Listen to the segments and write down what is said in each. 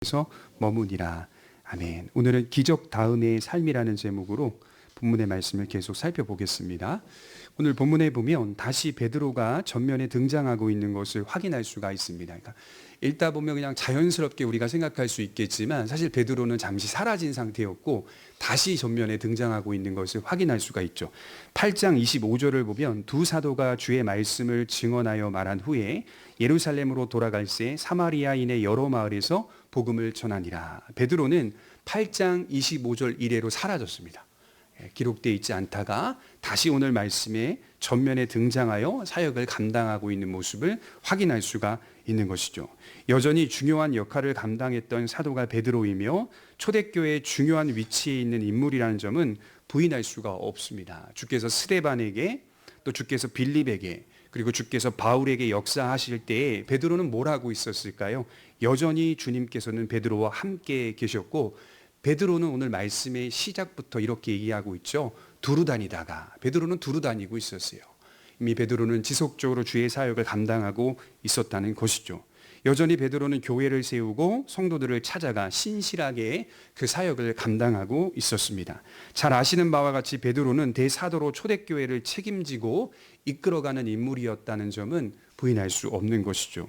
서 머무니라. 아멘. 오늘은 기적 다음의 삶이라는 제목으로 본문의 말씀을 계속 살펴보겠습니다. 오늘 본문에 보면 다시 베드로가 전면에 등장하고 있는 것을 확인할 수가 있습니다. 그러니까 읽다 보면 그냥 자연스럽게 우리가 생각할 수 있겠지만 사실 베드로는 잠시 사라진 상태였고 다시 전면에 등장하고 있는 것을 확인할 수가 있죠. 8장 25절을 보면 두 사도가 주의 말씀을 증언하여 말한 후에 예루살렘으로 돌아갈새 사마리아인의 여러 마을에서 복음을 전하니라. 베드로는 8장 25절 이래로 사라졌습니다. 기록되어 있지 않다가 다시 오늘 말씀에 전면에 등장하여 사역을 감당하고 있는 모습을 확인할 수가 있는 것이죠. 여전히 중요한 역할을 감당했던 사도가 베드로이며 초대교회의 중요한 위치에 있는 인물이라는 점은 부인할 수가 없습니다. 주께서 스데반에게 또 주께서 빌립에게 그리고 주께서 바울에게 역사하실 때에 베드로는 뭘 하고 있었을까요? 여전히 주님께서는 베드로와 함께 계셨고 베드로는 오늘 말씀의 시작부터 이렇게 얘기하고 있죠. 두루 다니다가 베드로는 두루 다니고 있었어요. 이미 베드로는 지속적으로 주의 사역을 감당하고 있었다는 것이죠. 여전히 베드로는 교회를 세우고 성도들을 찾아가 신실하게 그 사역을 감당하고 있었습니다. 잘 아시는 바와 같이 베드로는 대사도로 초대교회를 책임지고 이끌어가는 인물이었다는 점은 부인할 수 없는 것이죠.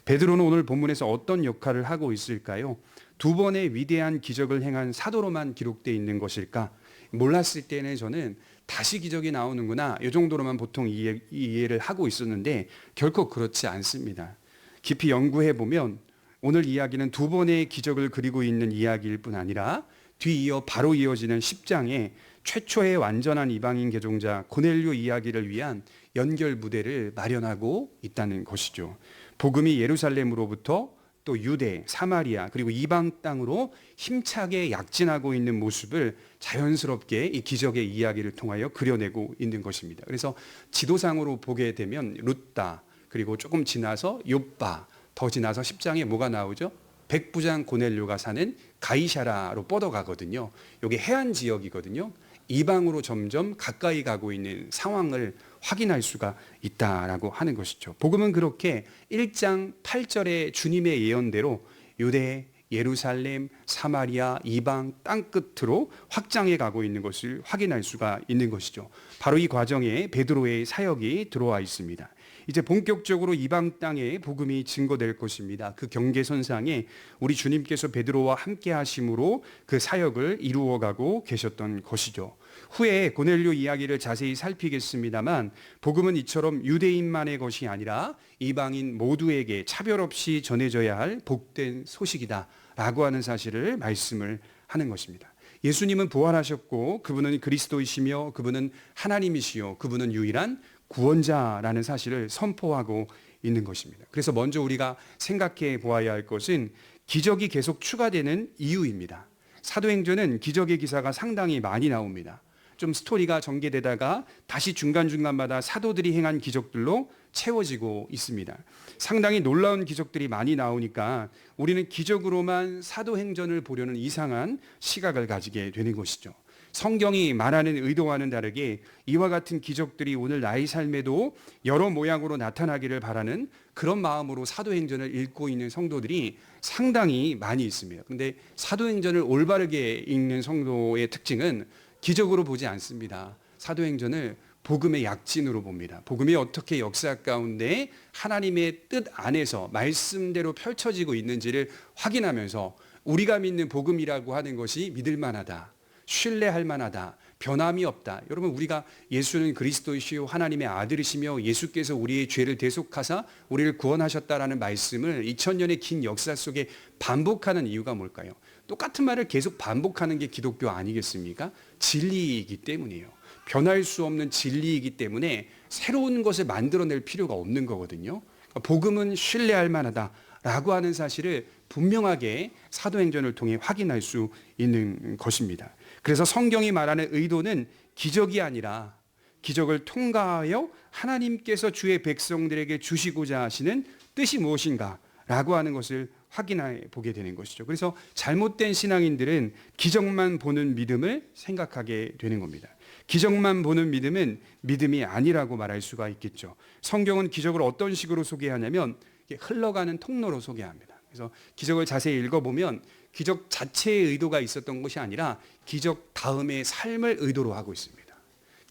베드로는 오늘 본문에서 어떤 역할을 하고 있을까요? 두 번의 위대한 기적을 행한 사도로만 기록되어 있는 것일까? 몰랐을 때는 저는 다시 기적이 나오는구나 이 정도로만 보통 이해를 하고 있었는데 결코 그렇지 않습니다. 깊이 연구해 보면 오늘 이야기는 두 번의 기적을 그리고 있는 이야기일 뿐 아니라 뒤이어 바로 이어지는 10장에 최초의 완전한 이방인 개종자 고넬료 이야기를 위한 연결 무대를 마련하고 있다는 것이죠. 복음이 예루살렘으로부터 또 유대, 사마리아 그리고 이방 땅으로 힘차게 약진하고 있는 모습을 자연스럽게 이 기적의 이야기를 통하여 그려내고 있는 것입니다. 그래서 지도상으로 보게 되면 룻다 그리고 조금 지나서 욥바 더 지나서 10장에 뭐가 나오죠? 백부장 고넬료가 사는 가이사라로 뻗어가거든요. 이게 해안 지역이거든요. 이방으로 점점 가까이 가고 있는 상황을 확인할 수가 있다라고 하는 것이죠. 복음은 그렇게 1장 8절의 주님의 예언대로 유대, 예루살렘, 사마리아, 이방 땅끝으로 확장해 가고 있는 것을 확인할 수가 있는 것이죠. 바로 이 과정에 베드로의 사역이 들어와 있습니다. 이제 본격적으로 이방 땅에 복음이 증거될 것입니다. 그 경계선상에 우리 주님께서 베드로와 함께 하심으로 그 사역을 이루어가고 계셨던 것이죠. 후에 고넬료 이야기를 자세히 살피겠습니다만 복음은 이처럼 유대인만의 것이 아니라 이방인 모두에게 차별 없이 전해져야 할 복된 소식이다 라고 하는 사실을 말씀을 하는 것입니다. 예수님은 부활하셨고 그분은 그리스도이시며 그분은 하나님이시요 그분은 유일한 구원자라는 사실을 선포하고 있는 것입니다. 그래서 먼저 우리가 생각해 보아야 할 것은 기적이 계속 추가되는 이유입니다. 사도행전은 기적의 기사가 상당히 많이 나옵니다. 좀 스토리가 전개되다가 다시 중간중간마다 사도들이 행한 기적들로 채워지고 있습니다. 상당히 놀라운 기적들이 많이 나오니까 우리는 기적으로만 사도행전을 보려는 이상한 시각을 가지게 되는 것이죠. 성경이 말하는 의도와는 다르게 이와 같은 기적들이 오늘 나의 삶에도 여러 모양으로 나타나기를 바라는 그런 마음으로 사도행전을 읽고 있는 성도들이 상당히 많이 있습니다. 그런데 사도행전을 올바르게 읽는 성도의 특징은 기적으로 보지 않습니다. 사도행전을 복음의 약진으로 봅니다. 복음이 어떻게 역사 가운데 하나님의 뜻 안에서 말씀대로 펼쳐지고 있는지를 확인하면서 우리가 믿는 복음이라고 하는 것이 믿을 만하다. 신뢰할 만하다. 변함이 없다. 여러분 우리가 예수는 그리스도이시요 하나님의 아들이시며 예수께서 우리의 죄를 대속하사 우리를 구원하셨다라는 말씀을 2000년의 긴 역사 속에 반복하는 이유가 뭘까요? 똑같은 말을 계속 반복하는 게 기독교 아니겠습니까? 진리이기 때문이에요. 변할 수 없는 진리이기 때문에 새로운 것을 만들어낼 필요가 없는 거거든요. 복음은 신뢰할 만하다라고 하는 사실을 분명하게 사도행전을 통해 확인할 수 있는 것입니다. 그래서 성경이 말하는 의도는 기적이 아니라 기적을 통과하여 하나님께서 주의 백성들에게 주시고자 하시는 뜻이 무엇인가 라고 하는 것을 확인해 보게 되는 것이죠. 그래서 잘못된 신앙인들은 기적만 보는 믿음을 생각하게 되는 겁니다. 기적만 보는 믿음은 믿음이 아니라고 말할 수가 있겠죠. 성경은 기적을 어떤 식으로 소개하냐면 흘러가는 통로로 소개합니다. 그래서 기적을 자세히 읽어보면 기적 자체의 의도가 있었던 것이 아니라 기적 다음의 삶을 의도로 하고 있습니다.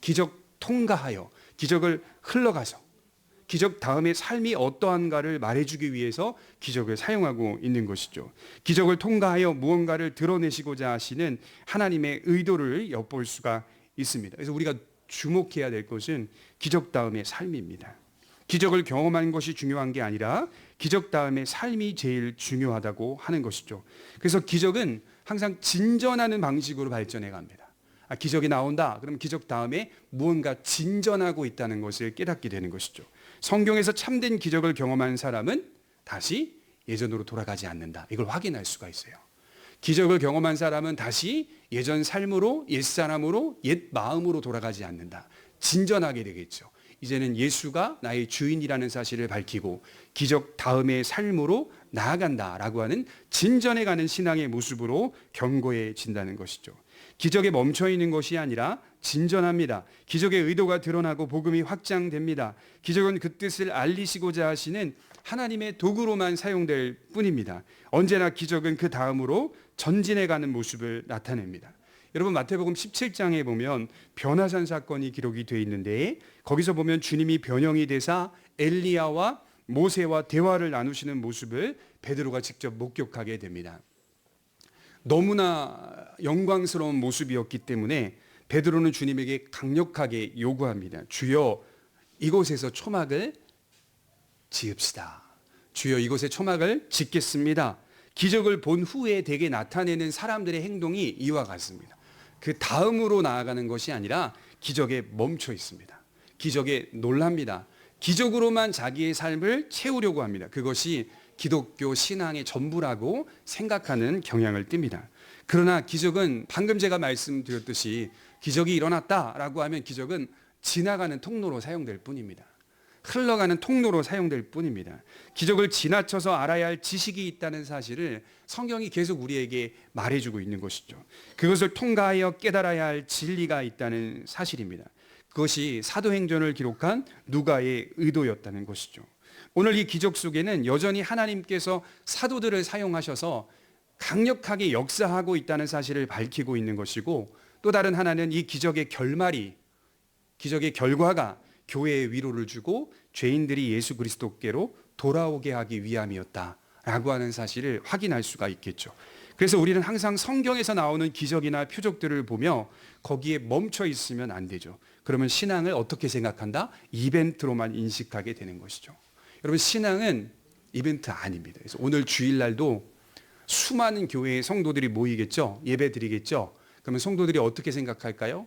기적 통과하여, 기적을 흘러가서 기적 다음의 삶이 어떠한가를 말해주기 위해서 기적을 사용하고 있는 것이죠. 기적을 통과하여 무언가를 드러내시고자 하시는 하나님의 의도를 엿볼 수가 있습니다. 그래서 우리가 주목해야 될 것은 기적 다음의 삶입니다. 기적을 경험하는 것이 중요한 게 아니라 기적 다음의 삶이 제일 중요하다고 하는 것이죠. 그래서 기적은 항상 진전하는 방식으로 발전해 갑니다. 기적이 나온다. 그럼 기적 다음에 무언가 진전하고 있다는 것을 깨닫게 되는 것이죠. 성경에서 참된 기적을 경험한 사람은 다시 예전으로 돌아가지 않는다. 이걸 확인할 수가 있어요. 기적을 경험한 사람은 다시 예전 삶으로, 옛사람으로, 옛 마음으로 돌아가지 않는다. 진전하게 되겠죠. 이제는 예수가 나의 주인이라는 사실을 밝히고 기적 다음의 삶으로 나아간다라고 하는 진전해가는 신앙의 모습으로 견고해진다는 것이죠. 기적에 멈춰 있는 것이 아니라 진전합니다. 기적의 의도가 드러나고 복음이 확장됩니다. 기적은 그 뜻을 알리시고자 하시는 하나님의 도구로만 사용될 뿐입니다. 언제나 기적은 그 다음으로 전진해가는 모습을 나타냅니다. 여러분 마태복음 17장에 보면 변화산 사건이 기록이 되어 있는데 거기서 보면 주님이 변형이 되사 엘리야와 모세와 대화를 나누시는 모습을 베드로가 직접 목격하게 됩니다. 너무나 영광스러운 모습이었기 때문에 베드로는 주님에게 강력하게 요구합니다. 주여 이곳에서 초막을 지읍시다. 주여 이곳에 초막을 짓겠습니다. 기적을 본 후에 대개 나타내는 사람들의 행동이 이와 같습니다. 그 다음으로 나아가는 것이 아니라 기적에 멈춰 있습니다. 기적에 놀랍니다. 기적으로만 자기의 삶을 채우려고 합니다. 그것이 기독교 신앙의 전부라고 생각하는 경향을 띱니다. 그러나 기적은 방금 제가 말씀드렸듯이 기적이 일어났다라고 하면 기적은 지나가는 통로로 사용될 뿐입니다. 흘러가는 통로로 사용될 뿐입니다. 기적을 지나쳐서 알아야 할 지식이 있다는 사실을 성경이 계속 우리에게 말해주고 있는 것이죠. 그것을 통과하여 깨달아야 할 진리가 있다는 사실입니다. 그것이 사도행전을 기록한 누가의 의도였다는 것이죠. 오늘 이 기적 속에는 여전히 하나님께서 사도들을 사용하셔서 강력하게 역사하고 있다는 사실을 밝히고 있는 것이고 또 다른 하나는 이 기적의 결말이, 기적의 결과가 교회에 위로를 주고 죄인들이 예수 그리스도께로 돌아오게 하기 위함이었다라고 하는 사실을 확인할 수가 있겠죠. 그래서 우리는 항상 성경에서 나오는 기적이나 표적들을 보며 거기에 멈춰 있으면 안 되죠. 그러면 신앙을 어떻게 생각한다? 이벤트로만 인식하게 되는 것이죠. 여러분 신앙은 이벤트 아닙니다. 그래서 오늘 주일날도 수많은 교회의 성도들이 모이겠죠. 예배 드리겠죠. 그러면 성도들이 어떻게 생각할까요?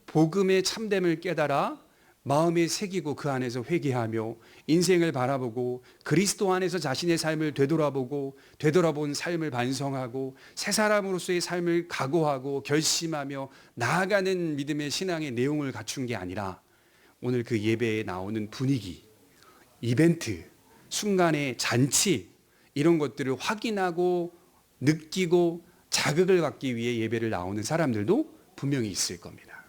복음의 참됨을 깨달아 마음에 새기고 그 안에서 회개하며 인생을 바라보고 그리스도 안에서 자신의 삶을 되돌아본 삶을 반성하고 새 사람으로서의 삶을 각오하고 결심하며 나아가는 믿음의 신앙의 내용을 갖춘 게 아니라 오늘 그 예배에 나오는 분위기, 이벤트, 순간의 잔치 이런 것들을 확인하고 느끼고 자극을 받기 위해 예배를 나오는 사람들도 분명히 있을 겁니다.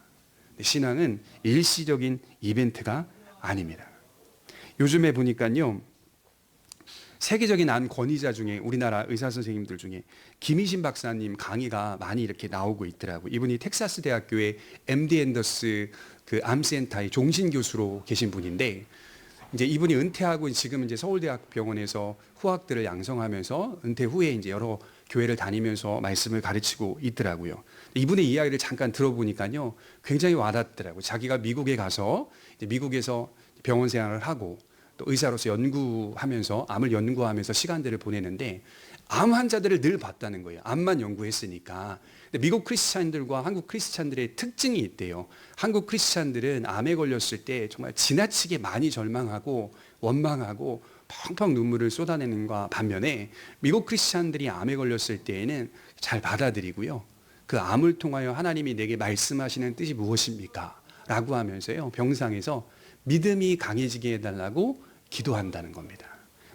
신앙은 일시적인 이벤트가 아닙니다. 요즘에 보니까요, 세계적인 한 권위자 중에 우리나라 의사 선생님들 중에 김희신 박사님 강의가 많이 이렇게 나오고 있더라고요. 이분이 텍사스 대학교의 MD 앤더스 그 암센터의 종신 교수로 계신 분인데 이제 이분이 은퇴하고 지금 이제 서울대학병원에서 후학들을 양성하면서 은퇴 후에 이제 여러 교회를 다니면서 말씀을 가르치고 있더라고요. 이분의 이야기를 잠깐 들어보니까요, 굉장히 와닿더라고요. 자기가 미국에 가서 이제 미국에서 병원 생활을 하고 또 의사로서 연구하면서 암을 연구하면서 시간들을 보내는데 암 환자들을 늘 봤다는 거예요. 암만 연구했으니까. 근데 미국 크리스찬들과 한국 크리스찬들의 특징이 있대요. 한국 크리스찬들은 암에 걸렸을 때 정말 지나치게 많이 절망하고 원망하고 펑펑 눈물을 쏟아내는가 반면에 미국 크리스찬들이 암에 걸렸을 때에는 잘 받아들이고요. 그 암을 통하여 하나님이 내게 말씀하시는 뜻이 무엇입니까? 라고 하면서요. 병상에서 믿음이 강해지게 해달라고 기도한다는 겁니다.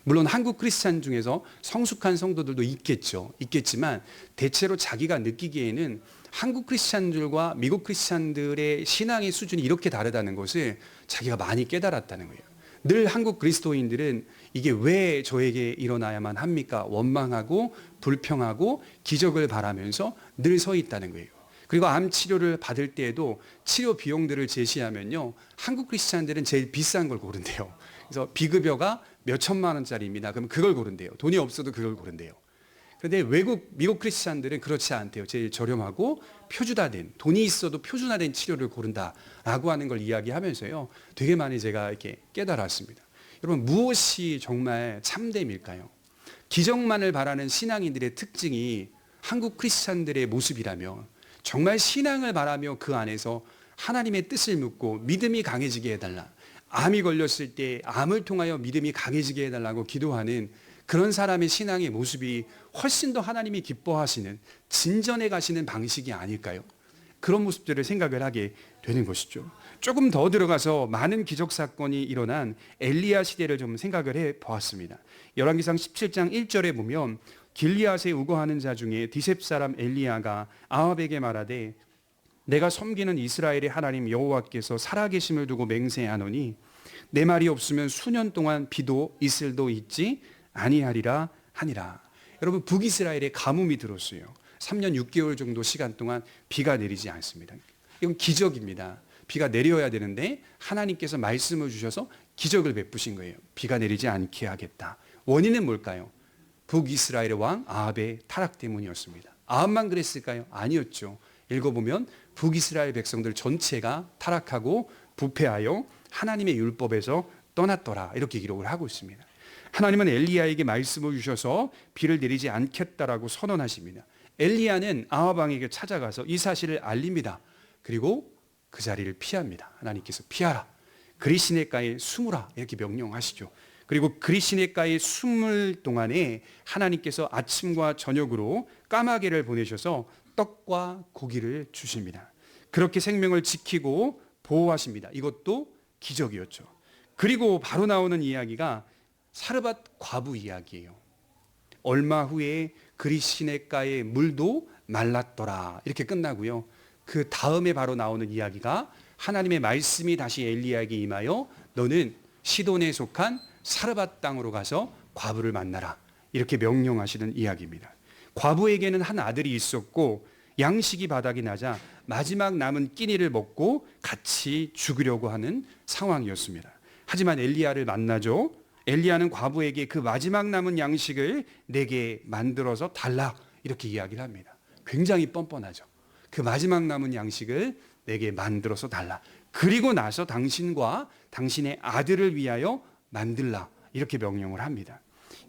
물론 한국 크리스찬 중에서 성숙한 성도들도 있겠지만 대체로 자기가 느끼기에는 한국 크리스찬들과 미국 크리스찬들의 신앙의 수준이 이렇게 다르다는 것을 자기가 많이 깨달았다는 거예요. 늘 한국 그리스도인들은 이게 왜 저에게 일어나야만 합니까? 원망하고 불평하고 기적을 바라면서 늘 서 있다는 거예요. 그리고 암 치료를 받을 때에도 치료 비용들을 제시하면요, 한국 크리스찬들은 제일 비싼 걸 고른대요. 그래서 비급여가 몇 천만 원짜리입니다. 그럼 그걸 고른대요. 돈이 없어도 그걸 고른대요. 그런데 미국 크리스찬들은 그렇지 않대요. 제일 저렴하고 표준화된, 돈이 있어도 표준화된 치료를 고른다라고 하는 걸 이야기하면서요, 되게 많이 제가 이렇게 깨달았습니다. 여러분, 무엇이 정말 참됨일까요? 기적만을 바라는 신앙인들의 특징이 한국 크리스찬들의 모습이라면, 정말 신앙을 바라며 그 안에서 하나님의 뜻을 묻고 믿음이 강해지게 해달라, 암이 걸렸을 때 암을 통하여 믿음이 강해지게 해달라고 기도하는 그런 사람의 신앙의 모습이 훨씬 더 하나님이 기뻐하시는, 진전해 가시는 방식이 아닐까요? 그런 모습들을 생각을 하게 되는 것이죠. 조금 더 들어가서 많은 기적 사건이 일어난 엘리야 시대를 좀 생각을 해 보았습니다. 열왕기상 17장 1절에 보면 길리앗에 우거하는 자 중에 디셉 사람 엘리야가 아합에게 말하되 내가 섬기는 이스라엘의 하나님 여호와께서 살아계심을 두고 맹세하노니 내 말이 없으면 수년 동안 비도 이슬도 있지 아니하리라 하니라. 여러분, 북이스라엘에 가뭄이 들었어요. 3년 6개월 정도 시간 동안 비가 내리지 않습니다. 이건 기적입니다. 비가 내려야 되는데 하나님께서 말씀을 주셔서 기적을 베푸신 거예요. 비가 내리지 않게 하겠다. 원인은 뭘까요? 북이스라엘의 왕 아합의 타락 때문이었습니다. 아합만 그랬을까요? 아니었죠. 읽어보면 북이스라엘 백성들 전체가 타락하고 부패하여 하나님의 율법에서 떠났더라, 이렇게 기록을 하고 있습니다. 하나님은 엘리야에게 말씀을 주셔서 비를 내리지 않겠다라고 선언하십니다. 엘리야는 아합 왕에게 찾아가서 이 사실을 알립니다. 그리고 그 자리를 피합니다. 하나님께서 피하라, 그리 시냇가에 숨으라, 이렇게 명령하시죠. 그리고 그리 시냇가에 숨을 동안에 하나님께서 아침과 저녁으로 까마귀를 보내셔서 떡과 고기를 주십니다. 그렇게 생명을 지키고 보호하십니다. 이것도 기적이었죠. 그리고 바로 나오는 이야기가 사르밧 과부 이야기예요. 얼마 후에 그리 시냇가의 물도 말랐더라, 이렇게 끝나고요. 그 다음에 바로 나오는 이야기가 하나님의 말씀이 다시 엘리야에게 임하여 너는 시돈에 속한 사르밧 땅으로 가서 과부를 만나라, 이렇게 명령하시는 이야기입니다. 과부에게는 한 아들이 있었고 양식이 바닥이 나자 마지막 남은 끼니를 먹고 같이 죽으려고 하는 상황이었습니다. 하지만 엘리야를 만나죠. 엘리야는 과부에게 그 마지막 남은 양식을 내게 만들어서 달라, 이렇게 이야기를 합니다. 굉장히 뻔뻔하죠. 그 마지막 남은 양식을 내게 만들어서 달라, 그리고 나서 당신과 당신의 아들을 위하여 만들라, 이렇게 명령을 합니다.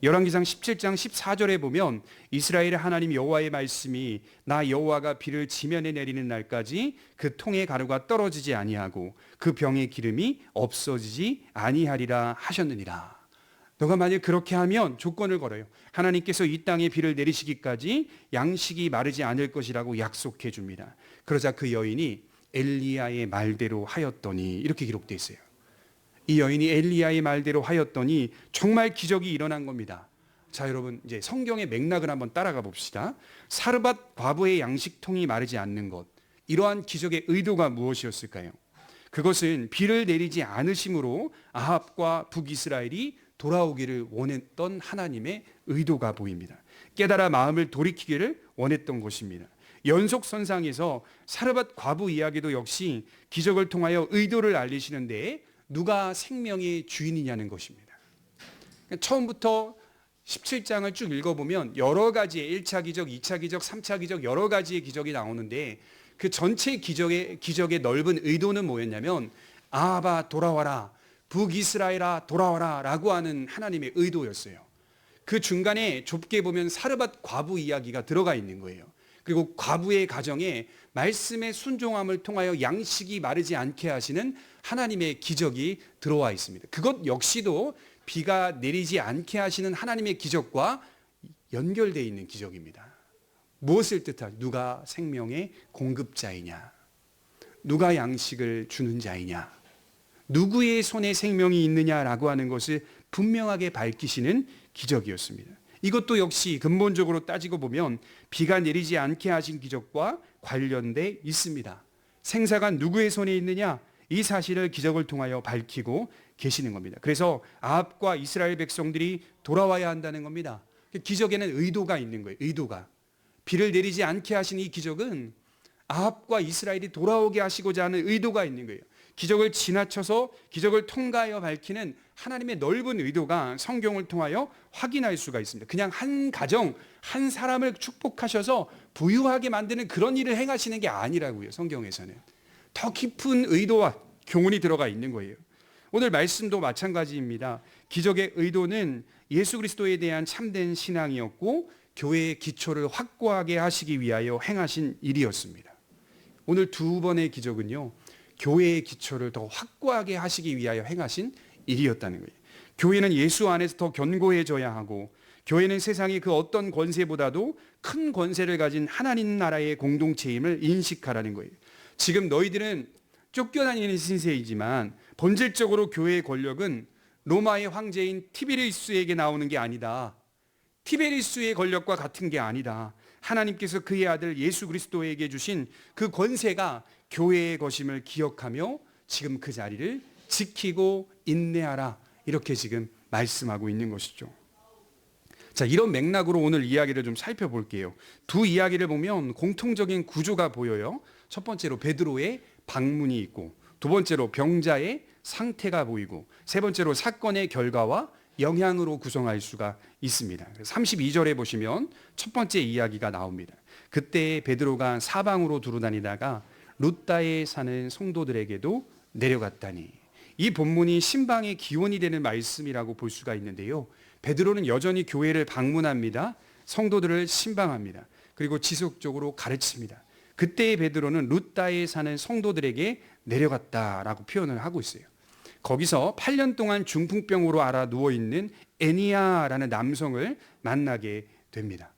열왕기상 17장 14절에 보면 이스라엘의 하나님 여호와의 말씀이 나 여호와가 비를 지면에 내리는 날까지 그 통의 가루가 떨어지지 아니하고 그 병의 기름이 없어지지 아니하리라 하셨느니라. 너가 만약 그렇게 하면 조건을 걸어요. 하나님께서 이 땅에 비를 내리시기까지 양식이 마르지 않을 것이라고 약속해 줍니다. 그러자 그 여인이 엘리야의 말대로 하였더니, 이렇게 기록되어 있어요. 이 여인이 엘리야의 말대로 하였더니 정말 기적이 일어난 겁니다. 자, 여러분, 이제 성경의 맥락을 한번 따라가 봅시다. 사르밧 과부의 양식통이 마르지 않는 것, 이러한 기적의 의도가 무엇이었을까요? 그것은 비를 내리지 않으심으로 아합과 북이스라엘이 돌아오기를 원했던 하나님의 의도가 보입니다. 깨달아 마음을 돌이키기를 원했던 것입니다. 연속선상에서 사르밧 과부 이야기도 역시 기적을 통하여 의도를 알리시는데 누가 생명의 주인이냐는 것입니다. 처음부터 17장을 쭉 읽어보면 여러 가지의 1차 기적, 2차 기적, 3차 기적, 여러 가지의 기적이 나오는데 그 전체 기적의 넓은 의도는 뭐였냐면 아합아 돌아와라, 북이스라엘아 돌아와라 라고 하는 하나님의 의도였어요. 그 중간에 좁게 보면 사르밧 과부 이야기가 들어가 있는 거예요. 그리고 과부의 가정에 말씀의 순종함을 통하여 양식이 마르지 않게 하시는 하나님의 기적이 들어와 있습니다. 그것 역시도 비가 내리지 않게 하시는 하나님의 기적과 연결되어 있는 기적입니다. 무엇을 뜻하죠? 누가 생명의 공급자이냐, 누가 양식을 주는 자이냐, 누구의 손에 생명이 있느냐라고 하는 것을 분명하게 밝히시는 기적이었습니다. 이것도 역시 근본적으로 따지고 보면 비가 내리지 않게 하신 기적과 관련돼 있습니다. 생사가 누구의 손에 있느냐, 이 사실을 기적을 통하여 밝히고 계시는 겁니다. 그래서 아합과 이스라엘 백성들이 돌아와야 한다는 겁니다. 기적에는 의도가 있는 거예요. 의도가. 비를 내리지 않게 하신 이 기적은 아합과 이스라엘이 돌아오게 하시고자 하는 의도가 있는 거예요. 기적을 지나쳐서 기적을 통과하여 밝히는 하나님의 넓은 의도가 성경을 통하여 확인할 수가 있습니다. 그냥 한 가정, 한 사람을 축복하셔서 부유하게 만드는 그런 일을 행하시는 게 아니라고요. 성경에서는 더 깊은 의도와 교훈이 들어가 있는 거예요. 오늘 말씀도 마찬가지입니다. 기적의 의도는 예수 그리스도에 대한 참된 신앙이었고 교회의 기초를 확고하게 하시기 위하여 행하신 일이었습니다. 오늘 두 번의 기적은요, 교회의 기초를 더 확고하게 하시기 위하여 행하신 일이었다는 거예요. 교회는 예수 안에서 더 견고해져야 하고, 교회는 세상의 그 어떤 권세보다도 큰 권세를 가진 하나님 나라의 공동체임을 인식하라는 거예요. 지금 너희들은 쫓겨다니는 신세이지만 본질적으로 교회의 권력은 로마의 황제인 티베리우스에게 나오는 게 아니다. 티베리우스의 권력과 같은 게 아니다. 하나님께서 그의 아들 예수 그리스도에게 주신 그 권세가 교회의 것임을 기억하며 지금 그 자리를 지키고 인내하라. 이렇게 지금 말씀하고 있는 것이죠. 자, 이런 맥락으로 오늘 이야기를 좀 살펴볼게요. 두 이야기를 보면 공통적인 구조가 보여요. 첫 번째로 베드로의 방문이 있고, 두 번째로 병자의 상태가 보이고, 세 번째로 사건의 결과와 영향으로 구성할 수가 있습니다. 32절에 보시면 첫 번째 이야기가 나옵니다. 그때 베드로가 사방으로 두루다니다가 루다에 사는 성도들에게도 내려갔다니. 이 본문이 신방의 기원이 되는 말씀이라고 볼 수가 있는데요. 베드로는 여전히 교회를 방문합니다. 성도들을 신방합니다. 그리고 지속적으로 가르칩니다. 그때의 베드로는 루다에 사는 성도들에게 내려갔다라고 표현을 하고 있어요. 거기서 8년 동안 중풍병으로 앓아 누워있는 애니야라는 남성을 만나게 됩니다.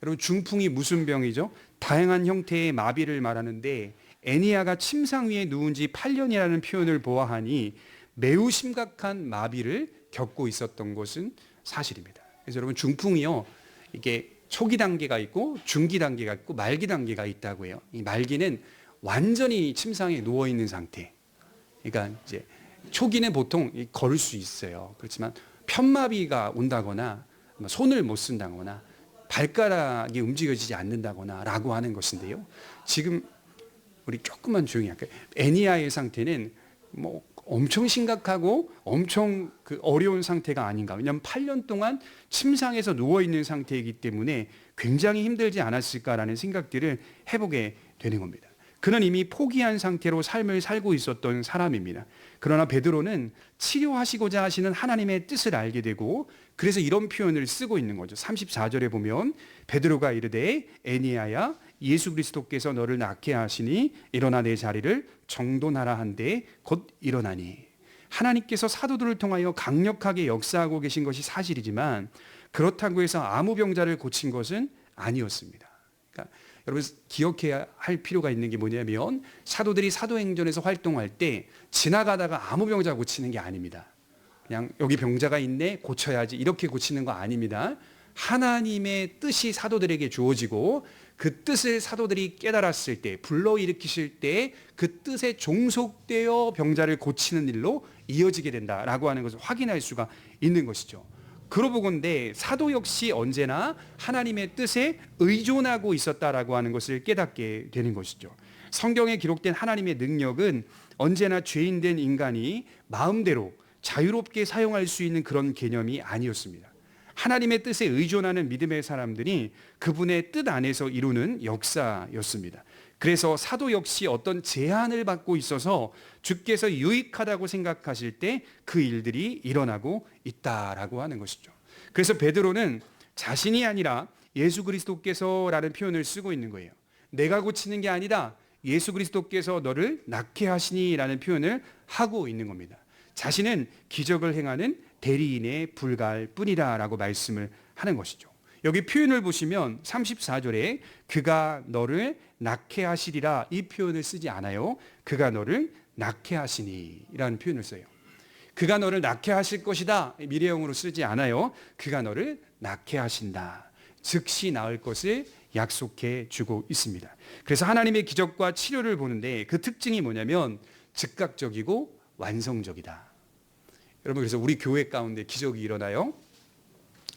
여러분, 중풍이 무슨 병이죠? 다양한 형태의 마비를 말하는데, 애니야가 침상 위에 누운 지 8년이라는 표현을 보아하니 매우 심각한 마비를 겪고 있었던 것은 사실입니다. 그래서 여러분, 중풍이요, 이게 초기 단계가 있고 중기 단계가 있고 말기 단계가 있다고 해요. 이 말기는 완전히 침상에 누워 있는 상태. 그러니까 이제 초기는 보통 걸을 수 있어요. 그렇지만 편마비가 온다거나 손을 못 쓴다거나 발가락이 움직여지지 않는다거나 라고 하는 것인데요. 지금 우리 조금만 조용히 할까요? 애니아의 상태는 뭐 엄청 심각하고 엄청 그 어려운 상태가 아닌가. 왜냐하면 8년 동안 침상에서 누워있는 상태이기 때문에 굉장히 힘들지 않았을까라는 생각들을 해보게 되는 겁니다. 그는 이미 포기한 상태로 삶을 살고 있었던 사람입니다. 그러나 베드로는 치료하시고자 하시는 하나님의 뜻을 알게 되고, 그래서 이런 표현을 쓰고 있는 거죠. 34절에 보면 베드로가 이르되 애니야야, 예수 그리스도께서 너를 낫게 하시니 일어나 내 자리를 정돈하라 한데 곧 일어나니. 하나님께서 사도들을 통하여 강력하게 역사하고 계신 것이 사실이지만 그렇다고 해서 아무 병자를 고친 것은 아니었습니다. 그러니까 여러분, 기억해야 할 필요가 있는 게 뭐냐면, 사도들이 사도행전에서 활동할 때 지나가다가 아무 병자 고치는 게 아닙니다. 그냥 여기 병자가 있네, 고쳐야지, 이렇게 고치는 거 아닙니다. 하나님의 뜻이 사도들에게 주어지고 그 뜻을 사도들이 깨달았을 때, 불러일으키실 때 그 뜻에 종속되어 병자를 고치는 일로 이어지게 된다라고 하는 것을 확인할 수가 있는 것이죠. 그러고 보건대 사도 역시 언제나 하나님의 뜻에 의존하고 있었다라고 하는 것을 깨닫게 되는 것이죠. 성경에 기록된 하나님의 능력은 언제나 죄인된 인간이 마음대로 자유롭게 사용할 수 있는 그런 개념이 아니었습니다. 하나님의 뜻에 의존하는 믿음의 사람들이 그분의 뜻 안에서 이루는 역사였습니다. 그래서 사도 역시 어떤 제한을 받고 있어서 주께서 유익하다고 생각하실 때 그 일들이 일어나고 있다라고 하는 것이죠. 그래서 베드로는 자신이 아니라 예수 그리스도께서라는 표현을 쓰고 있는 거예요. 내가 고치는 게 아니라 예수 그리스도께서 너를 낫게 하시니라는 표현을 하고 있는 겁니다. 자신은 기적을 행하는 대리인에 불과할 뿐이다라고 말씀을 하는 것이죠. 여기 표현을 보시면 34절에 그가 너를 낫게 하시리라, 이 표현을 쓰지 않아요. 그가 너를 낫게 하시니라는 표현을 써요. 그가 너를 낫게 하실 것이다, 미래형으로 쓰지 않아요. 그가 너를 낫게 하신다, 즉시 나을 것을 약속해 주고 있습니다. 그래서 하나님의 기적과 치료를 보는데 그 특징이 뭐냐면 즉각적이고 완성적이다. 여러분, 그래서 우리 교회 가운데 기적이 일어나요.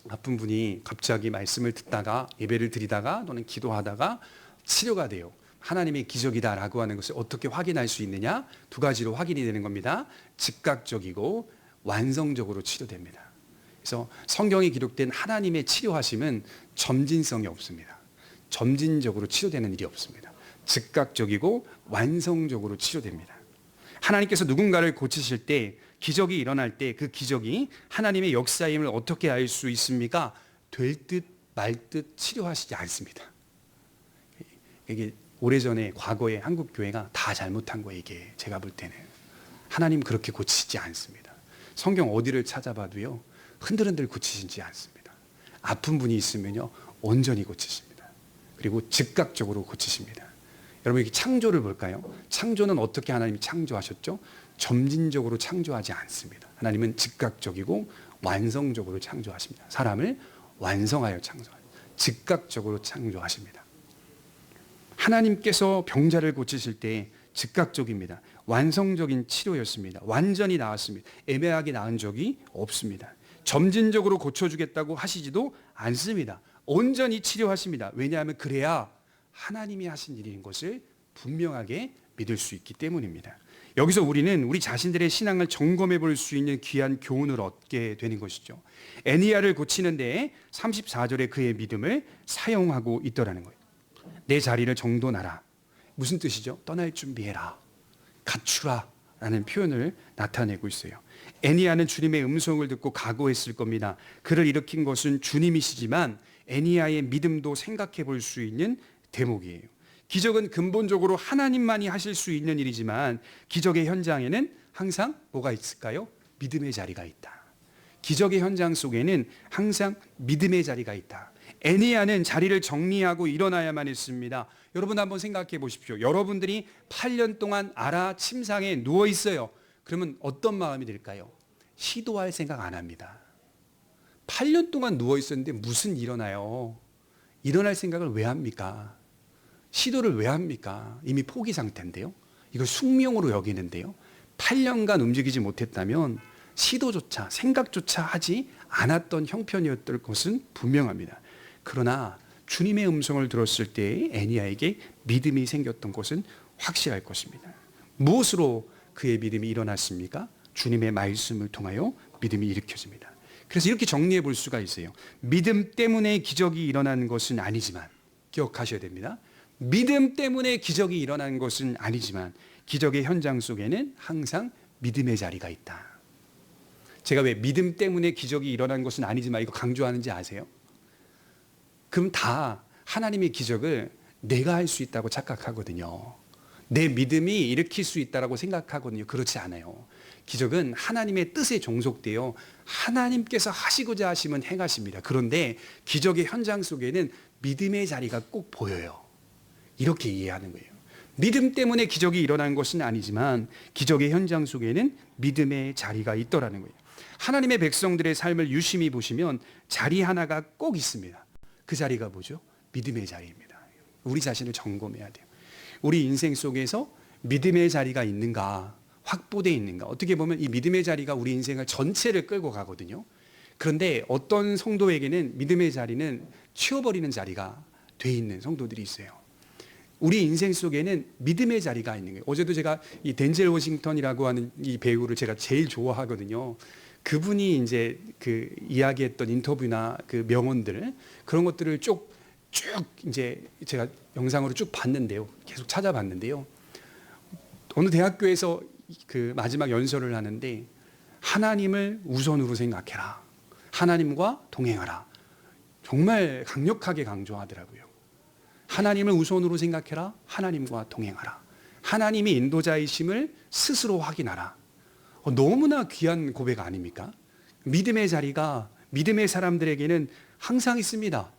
아픈 분이 갑자기 말씀을 듣다가 예배를 드리다가 또는 기도하다가 치료가 돼요. 하나님의 기적이다라고 하는 것을 어떻게 확인할 수 있느냐? 두 가지로 확인이 되는 겁니다. 즉각적이고 완성적으로 치료됩니다. 그래서 성경에 기록된 하나님의 치료하심은 점진성이 없습니다. 점진적으로 치료되는 일이 없습니다. 즉각적이고 완성적으로 치료됩니다. 하나님께서 누군가를 고치실 때, 기적이 일어날 때 그 기적이 하나님의 역사임을 어떻게 알 수 있습니까? 될 듯 말 듯 치료하시지 않습니다. 이게 오래전에 과거에 한국 교회가 다 잘못한 거예요. 이게 제가 볼 때는 하나님 그렇게 고치시지 않습니다. 성경 어디를 찾아봐도요, 흔들흔들 고치시지 않습니다. 아픈 분이 있으면요, 온전히 고치십니다. 그리고 즉각적으로 고치십니다. 여러분, 이렇게 창조를 볼까요? 창조는 어떻게 하나님이 창조하셨죠? 점진적으로 창조하지 않습니다. 하나님은 즉각적이고 완성적으로 창조하십니다. 사람을 완성하여 창조하십니다. 즉각적으로 창조하십니다. 하나님께서 병자를 고치실 때 즉각적입니다. 완성적인 치료였습니다. 완전히 나았습니다. 애매하게 나은 적이 없습니다. 점진적으로 고쳐주겠다고 하시지도 않습니다. 온전히 치료하십니다. 왜냐하면 그래야 하나님이 하신 일인 것을 분명하게 믿을 수 있기 때문입니다. 여기서 우리는 우리 자신들의 신앙을 점검해 볼 수 있는 귀한 교훈을 얻게 되는 것이죠. 애니야를 고치는 데에 34절에 그의 믿음을 사용하고 있더라는 거예요. 내 자리를 정돈하라. 무슨 뜻이죠? 떠날 준비해라. 갖추라. 라는 표현을 나타내고 있어요. 애니야는 주님의 음성을 듣고 각오했을 겁니다. 그를 일으킨 것은 주님이시지만 애니야의 믿음도 생각해 볼 수 있는 대목이에요. 기적은 근본적으로 하나님만이 하실 수 있는 일이지만 기적의 현장에는 항상 뭐가 있을까요? 믿음의 자리가 있다. 기적의 현장 속에는 항상 믿음의 자리가 있다. 애니야는 자리를 정리하고 일어나야만 했습니다. 여러분 한번 생각해 보십시오. 여러분들이 8년 동안 아라 침상에 누워 있어요. 그러면 어떤 마음이 들까요? 시도할 생각 안 합니다. 8년 동안 누워 있었는데 무슨 일어나요? 일어날 생각을 왜 합니까? 시도를 왜 합니까? 이미 포기 상태인데요. 이걸 숙명으로 여기는데요. 8년간 움직이지 못했다면 시도조차 생각조차 하지 않았던 형편이었던 것은 분명합니다. 그러나 주님의 음성을 들었을 때 애니야에게 믿음이 생겼던 것은 확실할 것입니다. 무엇으로 그의 믿음이 일어났습니까? 주님의 말씀을 통하여 믿음이 일으켜집니다. 그래서 이렇게 정리해 볼 수가 있어요. 믿음 때문에 기적이 일어나는 것은 아니지만, 기억하셔야 됩니다. 믿음 때문에 기적이 일어나는 것은 아니지만 기적의 현장 속에는 항상 믿음의 자리가 있다. 제가 왜 믿음 때문에 기적이 일어나는 것은 아니지만 이거 강조하는지 아세요? 그럼 다 하나님의 기적을 내가 할 수 있다고 착각하거든요. 내 믿음이 일으킬 수 있다고 생각하거든요. 그렇지 않아요. 기적은 하나님의 뜻에 종속되어 하나님께서 하시고자 하시면 행하십니다. 그런데 기적의 현장 속에는 믿음의 자리가 꼭 보여요. 이렇게 이해하는 거예요. 믿음 때문에 기적이 일어난 것은 아니지만 기적의 현장 속에는 믿음의 자리가 있더라는 거예요. 하나님의 백성들의 삶을 유심히 보시면 자리 하나가 꼭 있습니다. 그 자리가 뭐죠? 믿음의 자리입니다. 우리 자신을 점검해야 돼요. 우리 인생 속에서 믿음의 자리가 있는가, 확보되어 있는가. 어떻게 보면 이 믿음의 자리가 우리 인생을 전체를 끌고 가거든요. 그런데 어떤 성도에게는 믿음의 자리는 치워버리는 자리가 돼 있는 성도들이 있어요. 우리 인생 속에는 믿음의 자리가 있는 거예요. 어제도 제가 이 덴젤 워싱턴이라고 하는 이 배우를 제가 제일 좋아하거든요. 그분이 이제 그 이야기했던 인터뷰나 그 명언들, 그런 것들을 쭉 이제 제가 영상으로 쭉 봤는데요. 계속 찾아봤는데요. 어느 대학교에서 그 마지막 연설을 하는데 하나님을 우선으로 생각해라. 하나님과 동행하라. 정말 강력하게 강조하더라고요. 하나님을 우선으로 생각해라. 하나님과 동행하라. 하나님이 인도자이심을 스스로 확인하라. 너무나 귀한 고백 아닙니까? 믿음의 자리가 믿음의 사람들에게는 항상 있습니다.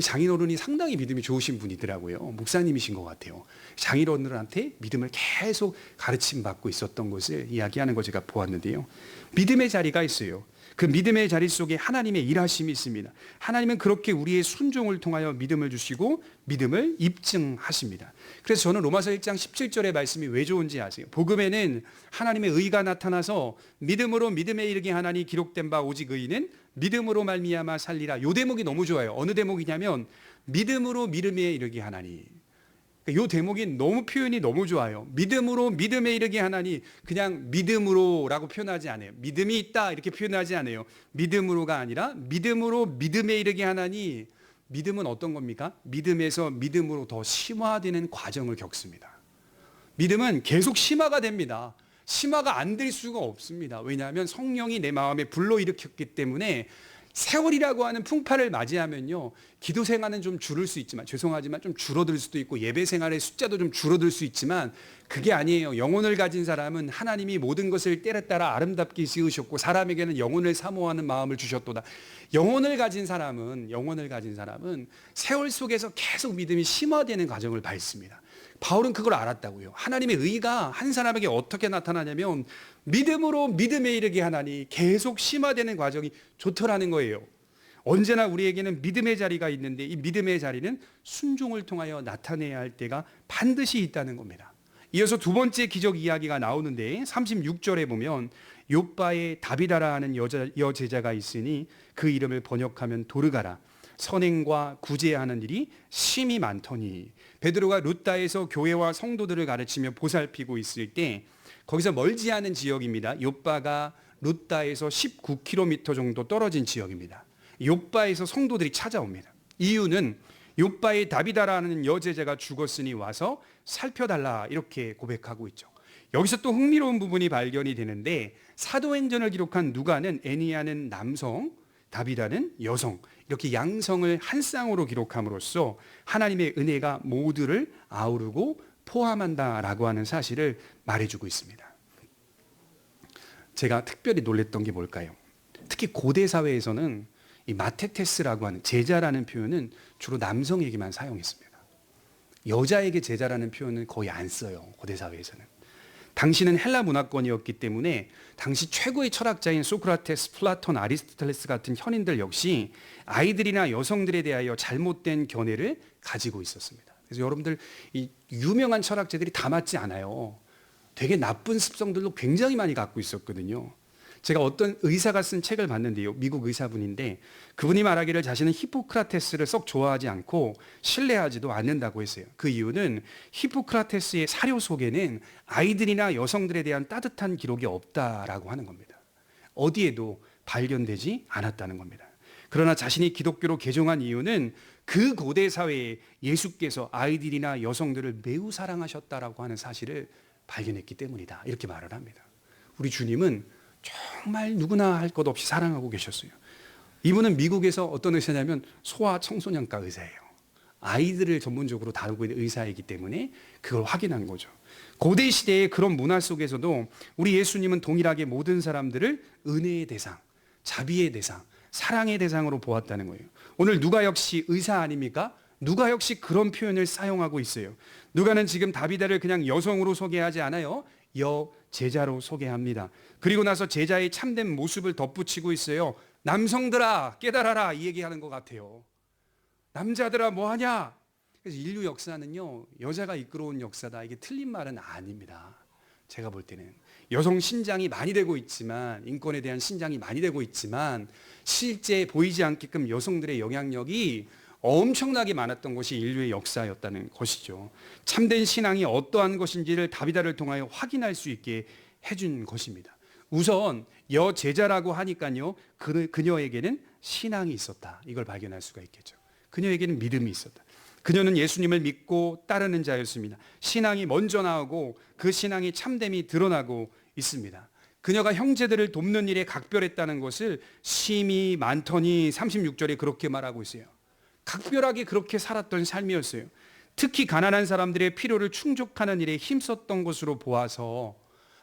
장인어른이 상당히 믿음이 좋으신 분이더라고요. 목사님이신 것 같아요. 장인어른한테 믿음을 계속 가르침 받고 있었던 것을 이야기하는 거 제가 보았는데요. 믿음의 자리가 있어요. 그 믿음의 자리 속에 하나님의 일하심이 있습니다. 하나님은 그렇게 우리의 순종을 통하여 믿음을 주시고 믿음을 입증하십니다. 그래서 저는 로마서 1장 17절의 말씀이 왜 좋은지 아세요? 복음에는 하나님의 의가 나타나서 믿음으로 믿음에 이르게 하나니 기록된 바 오직 의인은 믿음으로 말미암아 살리라. 요 대목이 너무 좋아요. 어느 대목이냐면 믿음으로 믿음에 이르게 하나니. 이 대목이 너무 표현이 너무 좋아요. 믿음으로 믿음에 이르게 하나니, 그냥 믿음으로라고 표현하지 않아요. 믿음이 있다 이렇게 표현하지 않아요. 믿음으로가 아니라 믿음으로 믿음에 이르게 하나니, 믿음은 어떤 겁니까? 믿음에서 믿음으로 더 심화되는 과정을 겪습니다. 믿음은 계속 심화가 됩니다. 심화가 안 될 수가 없습니다. 왜냐하면 성령이 내 마음에 불러일으켰기 때문에. 세월이라고 하는 풍파를 맞이하면요, 기도 생활은 좀 줄을 수 있지만, 죄송하지만 좀 줄어들 수도 있고, 예배 생활의 숫자도 좀 줄어들 수 있지만, 그게 아니에요. 영혼을 가진 사람은 하나님이 모든 것을 때에 따라 아름답게 지으셨고 사람에게는 영혼을 사모하는 마음을 주셨도다. 영혼을 가진 사람은 세월 속에서 계속 믿음이 심화되는 과정을 밟습니다. 바울은 그걸 알았다고요. 하나님의 의가 한 사람에게 어떻게 나타나냐면 믿음으로 믿음에 이르게 하나니, 계속 심화되는 과정이 좋더라는 거예요. 언제나 우리에게는 믿음의 자리가 있는데, 이 믿음의 자리는 순종을 통하여 나타내야 할 때가 반드시 있다는 겁니다. 이어서 두 번째 기적 이야기가 나오는데 36절에 보면 욥바에 다비다라 하는 여제자가 있으니 그 이름을 번역하면 도르가라. 선행과 구제하는 일이 심히 많더니. 베드로가 루다에서 교회와 성도들을 가르치며 보살피고 있을 때, 거기서 멀지 않은 지역입니다. 욥바가 루다에서 19km 정도 떨어진 지역입니다. 욥바에서 성도들이 찾아옵니다. 이유는 욥바의 다비다라는 여제자가 죽었으니 와서 살펴달라, 이렇게 고백하고 있죠. 여기서 또 흥미로운 부분이 발견이 되는데, 사도행전을 기록한 누가는 애니야는 남성, 다비다는 여성, 이렇게 양성을 한 쌍으로 기록함으로써 하나님의 은혜가 모두를 아우르고 포함한다라고 하는 사실을 말해주고 있습니다. 제가 특별히 놀랬던 게 뭘까요? 특히 고대 사회에서는 이 마테테스라고 하는 제자라는 표현은 주로 남성에게만 사용했습니다. 여자에게 제자라는 표현은 거의 안 써요. 고대 사회에서는. 당시는 헬라 문화권이었기 때문에 당시 최고의 철학자인 소크라테스, 플라톤, 아리스토텔레스 같은 현인들 역시 아이들이나 여성들에 대하여 잘못된 견해를 가지고 있었습니다. 그래서 여러분들, 이 유명한 철학자들이 다 맞지 않아요. 되게 나쁜 습성들도 굉장히 많이 갖고 있었거든요. 제가 어떤 의사가 쓴 책을 봤는데요, 미국 의사분인데 그분이 말하기를 자신은 히포크라테스를 썩 좋아하지 않고 신뢰하지도 않는다고 했어요. 그 이유는 히포크라테스의 사료 속에는 아이들이나 여성들에 대한 따뜻한 기록이 없다라고 하는 겁니다. 어디에도 발견되지 않았다는 겁니다. 그러나 자신이 기독교로 개종한 이유는 그 고대 사회에 예수께서 아이들이나 여성들을 매우 사랑하셨다라고 하는 사실을 발견했기 때문이다, 이렇게 말을 합니다. 우리 주님은 정말 누구나 할 것 없이 사랑하고 계셨어요. 이분은 미국에서 어떤 의사냐면 소아 청소년과 의사예요. 아이들을 전문적으로 다루고 있는 의사이기 때문에 그걸 확인한 거죠. 고대 시대의 그런 문화 속에서도 우리 예수님은 동일하게 모든 사람들을 은혜의 대상, 자비의 대상, 사랑의 대상으로 보았다는 거예요. 오늘 누가 역시 의사 아닙니까? 누가 역시 그런 표현을 사용하고 있어요. 누가는 지금 다비다를 그냥 여성으로 소개하지 않아요. 여제자로 소개합니다. 그리고 나서 제자의 참된 모습을 덧붙이고 있어요. 남성들아 깨달아라, 이 얘기하는 것 같아요. 남자들아 뭐하냐? 그래서 인류 역사는요, 여자가 이끌어온 역사다, 이게 틀린 말은 아닙니다. 제가 볼 때는 여성 신장이 많이 되고 있지만, 인권에 대한 신장이 많이 되고 있지만 실제 보이지 않게끔 여성들의 영향력이 엄청나게 많았던 것이 인류의 역사였다는 것이죠. 참된 신앙이 어떠한 것인지를 다비다를 통하여 확인할 수 있게 해준 것입니다. 우선 여제자라고 하니까요, 그녀에게는 신앙이 있었다, 이걸 발견할 수가 있겠죠. 그녀에게는 믿음이 있었다. 그녀는 예수님을 믿고 따르는 자였습니다. 신앙이 먼저 나오고 그 신앙이 참됨이 드러나고 있습니다. 그녀가 형제들을 돕는 일에 각별했다는 것을 심히 많더니 36절에 그렇게 말하고 있어요. 각별하게 그렇게 살았던 삶이었어요. 특히 가난한 사람들의 필요를 충족하는 일에 힘썼던 것으로 보아서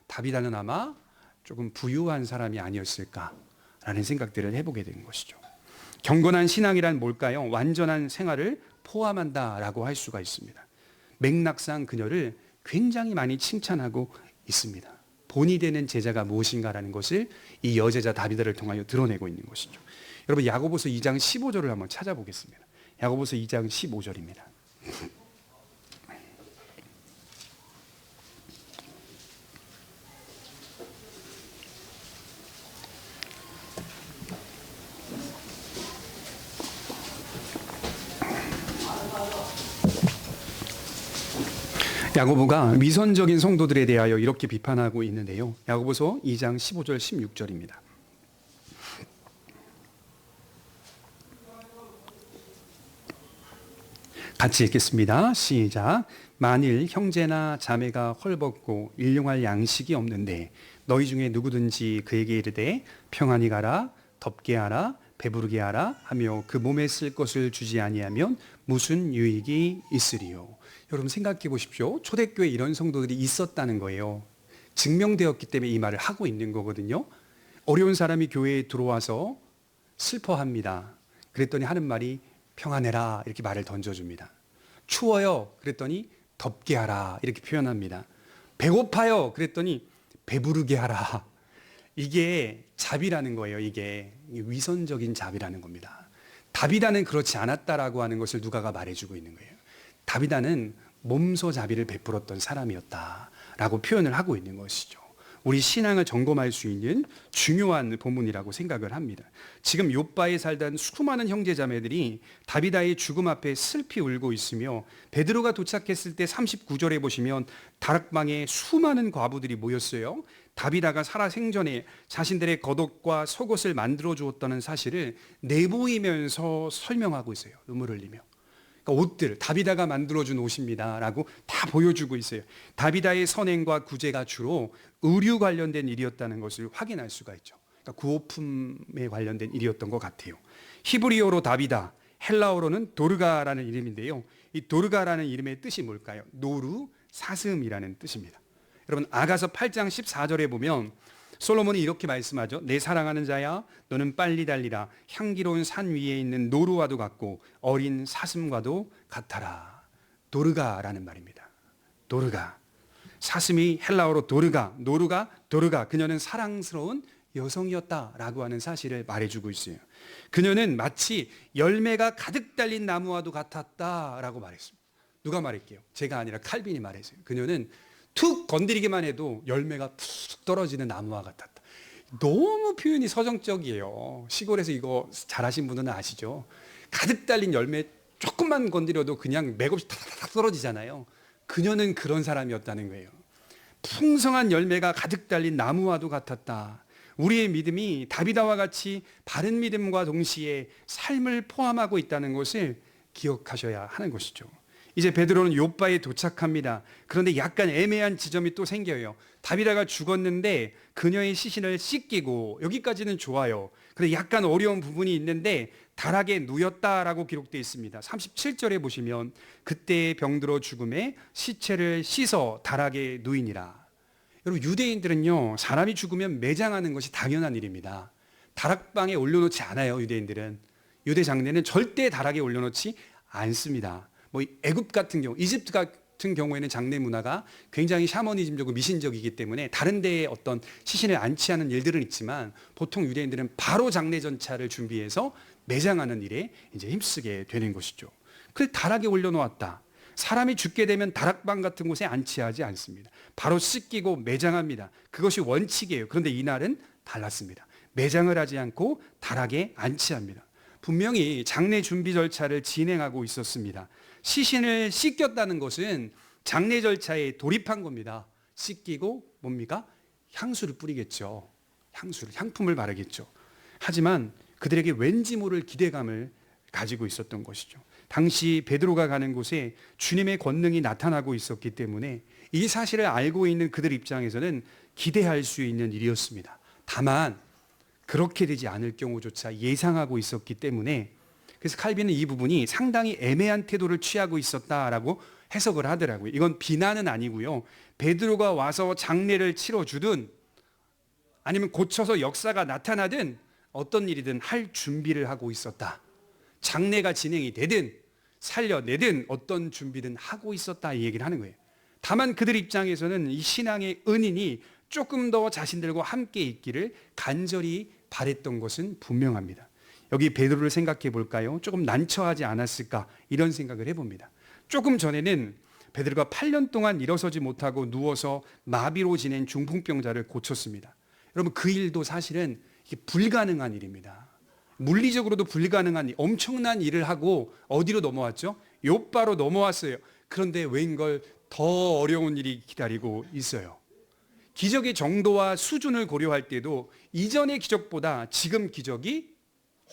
다비다는 아마 조금 부유한 사람이 아니었을까라는 생각들을 해보게 된 것이죠. 경건한 신앙이란 뭘까요? 완전한 생활을 포함한다라고 할 수가 있습니다. 맥락상 그녀를 굉장히 많이 칭찬하고 있습니다. 본이 되는 제자가 무엇인가라는 것을 이 여제자 다비다를 통하여 드러내고 있는 것이죠. 여러분 야고보서 2장 15절을 한번 찾아보겠습니다. 야고보서 2장 15절입니다. 야고보가 위선적인 성도들에 대하여 이렇게 비판하고 있는데요. 야고보서 2장 15절 16절입니다. 같이 읽겠습니다. 시작. 만일 형제나 자매가 헐벗고 일용할 양식이 없는데 너희 중에 누구든지 그에게 이르되 평안히 가라, 덥게 하라, 배부르게 하라 하며 그 몸에 쓸 것을 주지 아니하면 무슨 유익이 있으리요. 여러분 생각해 보십시오. 초대교회에 이런 성도들이 있었다는 거예요. 증명되었기 때문에 이 말을 하고 있는 거거든요. 어려운 사람이 교회에 들어와서 슬퍼합니다. 그랬더니 하는 말이 평안해라 이렇게 말을 던져줍니다. 추워요 그랬더니 덥게 하라 이렇게 표현합니다. 배고파요 그랬더니 배부르게 하라. 이게 자비라는 거예요. 이게 위선적인 자비라는 겁니다. 다비다는 그렇지 않았다라고 하는 것을 누가가 말해주고 있는 거예요. 다비다는 몸소 자비를 베풀었던 사람이었다라고 표현을 하고 있는 것이죠. 우리 신앙을 점검할 수 있는 중요한 본문이라고 생각을 합니다. 지금 욥바에 살던 수많은 형제자매들이 다비다의 죽음 앞에 슬피 울고 있으며 베드로가 도착했을 때 39절에 보시면 다락방에 수많은 과부들이 모였어요. 다비다가 살아생전에 자신들의 겉옷과 속옷을 만들어 주었다는 사실을 내보이면서 설명하고 있어요. 눈물을 흘리며. 그러니까 옷들, 다비다가 만들어준 옷입니다라고 다 보여주고 있어요. 다비다의 선행과 구제가 주로 의류 관련된 일이었다는 것을 확인할 수가 있죠. 그러니까 구호품에 관련된 일이었던 것 같아요. 히브리어로 다비다, 헬라어로는 도르가라는 이름인데요. 이 도르가라는 이름의 뜻이 뭘까요? 노루, 사슴이라는 뜻입니다. 여러분 아가서 8장 14절에 보면 솔로몬이 이렇게 말씀하죠. 내 사랑하는 자야 너는 빨리 달리라. 향기로운 산 위에 있는 노루와도 같고 어린 사슴과도 같아라. 도르가라는 말입니다. 도르가. 사슴이 헬라어로 도르가, 노루가 도르가. 그녀는 사랑스러운 여성이었다라고 하는 사실을 말해주고 있어요. 그녀는 마치 열매가 가득 달린 나무와도 같았다라고 말했습니다. 누가 말할게요? 제가 아니라 칼빈이 말했어요. 그녀는 툭 건드리기만 해도 열매가 툭 떨어지는 나무와 같았다. 너무 표현이 서정적이에요. 시골에서 이거 잘하신 분은 아시죠? 가득 달린 열매 조금만 건드려도 그냥 맥없이 탁탁 떨어지잖아요. 그녀는 그런 사람이었다는 거예요. 풍성한 열매가 가득 달린 나무와도 같았다. 우리의 믿음이 다비다와 같이 바른 믿음과 동시에 삶을 포함하고 있다는 것을 기억하셔야 하는 것이죠. 이제 베드로는 욥바에 도착합니다. 그런데 약간 애매한 지점이 또 생겨요. 다비다가 죽었는데 그녀의 시신을 씻기고 여기까지는 좋아요. 그런데 약간 어려운 부분이 있는데 다락에 누였다라고 기록되어 있습니다. 37절에 보시면 그때 병들어 죽음에 시체를 씻어 다락에 누이니라. 여러분 유대인들은요 사람이 죽으면 매장하는 것이 당연한 일입니다. 다락방에 올려놓지 않아요. 유대인들은. 유대 장례는 절대 다락에 올려놓지 않습니다. 뭐 애굽 같은 경우, 이집트 같은 경우에는 장례 문화가 굉장히 샤머니즘적이고 미신적이기 때문에 다른 데에 어떤 시신을 안치하는 일들은 있지만 보통 유대인들은 바로 장례 전차를 준비해서 매장하는 일에 이제 힘쓰게 되는 것이죠. 그래서 다락에 올려놓았다. 사람이 죽게 되면 다락방 같은 곳에 안치하지 않습니다. 바로 씻기고 매장합니다. 그것이 원칙이에요. 그런데 이날은 달랐습니다. 매장을 하지 않고 다락에 안치합니다. 분명히 장례 준비 절차를 진행하고 있었습니다. 시신을 씻겼다는 것은 장례 절차에 돌입한 겁니다. 씻기고 뭡니까? 향수를 뿌리겠죠. 향품을 바르겠죠. 하지만 그들에게 왠지 모를 기대감을 가지고 있었던 것이죠. 당시 베드로가 가는 곳에 주님의 권능이 나타나고 있었기 때문에 이 사실을 알고 있는 그들 입장에서는 기대할 수 있는 일이었습니다. 다만 그렇게 되지 않을 경우조차 예상하고 있었기 때문에 그래서 칼빈은 이 부분이 상당히 애매한 태도를 취하고 있었다라고 해석을 하더라고요. 이건 비난은 아니고요. 베드로가 와서 장례를 치러주든 아니면 고쳐서 역사가 나타나든 어떤 일이든 할 준비를 하고 있었다. 장례가 진행이 되든 살려내든 어떤 준비든 하고 있었다 이 얘기를 하는 거예요. 다만 그들 입장에서는 이 신앙의 은인이 조금 더 자신들과 함께 있기를 간절히 바랬던 것은 분명합니다. 여기 베드로를 생각해 볼까요? 조금 난처하지 않았을까 이런 생각을 해봅니다. 조금 전에는 베드로가 8년 동안 일어서지 못하고 누워서 마비로 지낸 중풍병자를 고쳤습니다. 여러분 그 일도 사실은 이게 불가능한 일입니다. 물리적으로도 불가능한 엄청난 일을 하고 어디로 넘어왔죠? 욥바로 넘어왔어요. 그런데 웬걸 더 어려운 일이 기다리고 있어요. 기적의 정도와 수준을 고려할 때도 이전의 기적보다 지금 기적이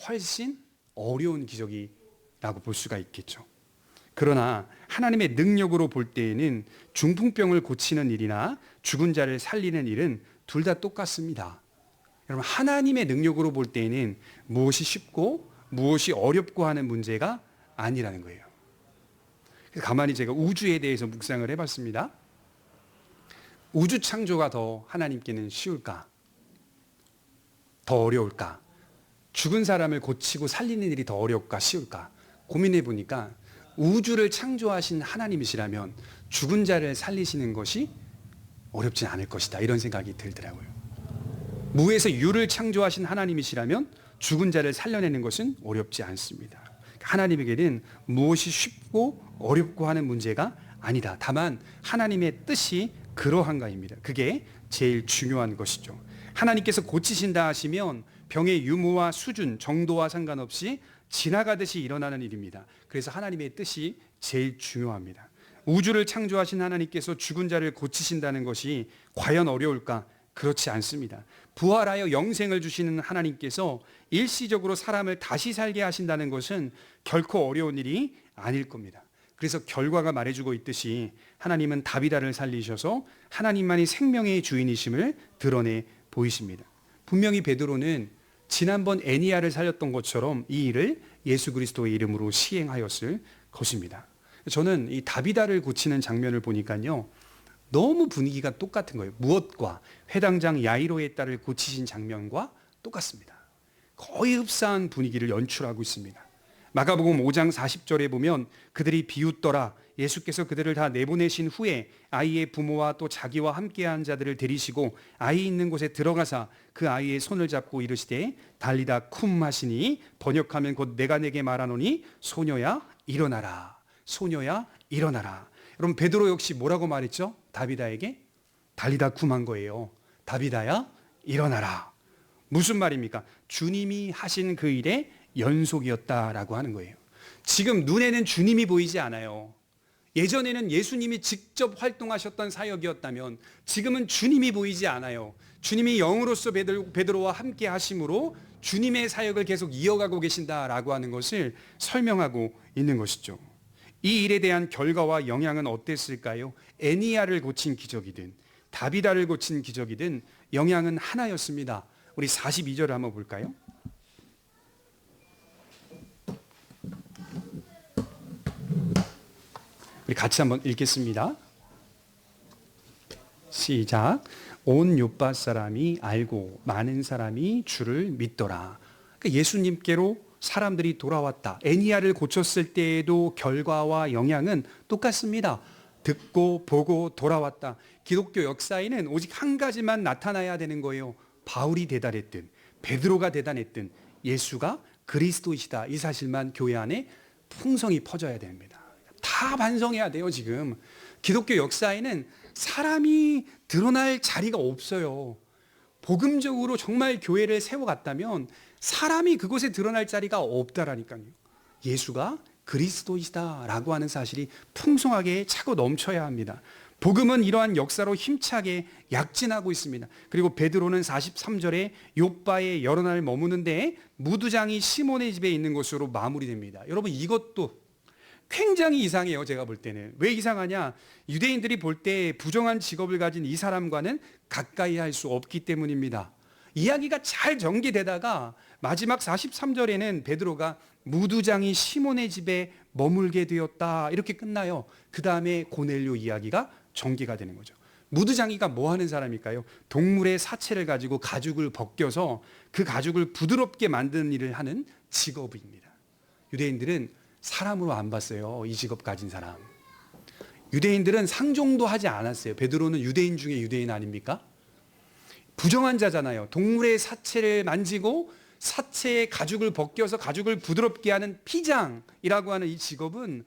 훨씬 어려운 기적이라고 볼 수가 있겠죠. 그러나 하나님의 능력으로 볼 때에는 중풍병을 고치는 일이나 죽은 자를 살리는 일은 둘 다 똑같습니다. 여러분 하나님의 능력으로 볼 때에는 무엇이 쉽고 무엇이 어렵고 하는 문제가 아니라는 거예요. 가만히 제가 우주에 대해서 묵상을 해봤습니다. 우주 창조가 더 하나님께는 쉬울까? 더 어려울까? 죽은 사람을 고치고 살리는 일이 더 어려울까? 쉬울까? 고민해 보니까 우주를 창조하신 하나님이시라면 죽은 자를 살리시는 것이 어렵진 않을 것이다. 이런 생각이 들더라고요. 무에서 유를 창조하신 하나님이시라면 죽은 자를 살려내는 것은 어렵지 않습니다. 하나님에게는 무엇이 쉽고 어렵고 하는 문제가 아니다. 다만 하나님의 뜻이 그러한가입니다. 그게 제일 중요한 것이죠. 하나님께서 고치신다 하시면 병의 유무와 수준, 정도와 상관없이 지나가듯이 일어나는 일입니다. 그래서 하나님의 뜻이 제일 중요합니다. 우주를 창조하신 하나님께서 죽은 자를 고치신다는 것이 과연 어려울까? 그렇지 않습니다. 부활하여 영생을 주시는 하나님께서 일시적으로 사람을 다시 살게 하신다는 것은 결코 어려운 일이 아닐 겁니다. 그래서 결과가 말해주고 있듯이 하나님은 다비다를 살리셔서 하나님만이 생명의 주인이심을 드러내 보이십니다. 분명히 베드로는 지난번 에니야를 살렸던 것처럼 이 일을 예수 그리스도의 이름으로 시행하였을 것입니다. 저는 이 다비다를 고치는 장면을 보니까요, 너무 분위기가 똑같은 거예요. 무엇과 회당장 야이로의 딸을 고치신 장면과 똑같습니다. 거의 흡사한 분위기를 연출하고 있습니다. 마가복음 5장 40절에 보면 그들이 비웃더라. 예수께서 그들을 다 내보내신 후에 아이의 부모와 또 자기와 함께한 자들을 데리시고 아이 있는 곳에 들어가사 그 아이의 손을 잡고 이르시되 달리다 쿰 하시니 번역하면 곧 내가 내게 말하노니 소녀야 일어나라. 소녀야 일어나라. 여러분 베드로 역시 뭐라고 말했죠? 다비다에게 달리다 쿰한 거예요. 다비다야 일어나라. 무슨 말입니까? 주님이 하신 그 일의 연속이었다라고 하는 거예요. 지금 눈에는 주님이 보이지 않아요. 예전에는 예수님이 직접 활동하셨던 사역이었다면 지금은 주님이 보이지 않아요. 주님이 영으로서 베드로와 함께 하심으로 주님의 사역을 계속 이어가고 계신다라고 하는 것을 설명하고 있는 것이죠. 이 일에 대한 결과와 영향은 어땠을까요? 에니야를 고친 기적이든 다비다를 고친 기적이든 영향은 하나였습니다. 우리 42절 한번 볼까요? 우리 같이 한번 읽겠습니다. 시작. 온 욥바 사람이 알고 많은 사람이 주를 믿더라. 그러니까 예수님께로 사람들이 돌아왔다. 에니야를 고쳤을 때에도 결과와 영향은 똑같습니다. 듣고 보고 돌아왔다. 기독교 역사에는 오직 한 가지만 나타나야 되는 거예요. 바울이 대단했든 베드로가 대단했든 예수가 그리스도이시다. 이 사실만 교회 안에 풍성히 퍼져야 됩니다. 다 반성해야 돼요. 지금 기독교 역사에는 사람이 드러날 자리가 없어요. 복음적으로 정말 교회를 세워갔다면 사람이 그곳에 드러날 자리가 없다라니까요. 예수가 그리스도이시다라고 하는 사실이 풍성하게 차고 넘쳐야 합니다. 복음은 이러한 역사로 힘차게 약진하고 있습니다. 그리고 베드로는 43절에 욥바에 여러 날 머무는데 무두장이 시몬의 집에 있는 것으로 마무리됩니다. 여러분 이것도 굉장히 이상해요. 제가 볼 때는. 왜 이상하냐? 유대인들이 볼 때 부정한 직업을 가진 이 사람과는 가까이 할 수 없기 때문입니다. 이야기가 잘 전개되다가 마지막 43절에는 베드로가 무두장이 시몬의 집에 머물게 되었다 이렇게 끝나요. 그 다음에 고넬료 이야기가 전개가 되는 거죠. 무두장이가 뭐 하는 사람일까요? 동물의 사체를 가지고 가죽을 벗겨서 그 가죽을 부드럽게 만드는 일을 하는 직업입니다. 유대인들은 사람으로 안 봤어요. 이 직업 가진 사람. 유대인들은 상종도 하지 않았어요. 베드로는 유대인 중에 유대인 아닙니까? 부정한 자잖아요. 동물의 사체를 만지고 사체의 가죽을 벗겨서 가죽을 부드럽게 하는 피장이라고 하는 이 직업은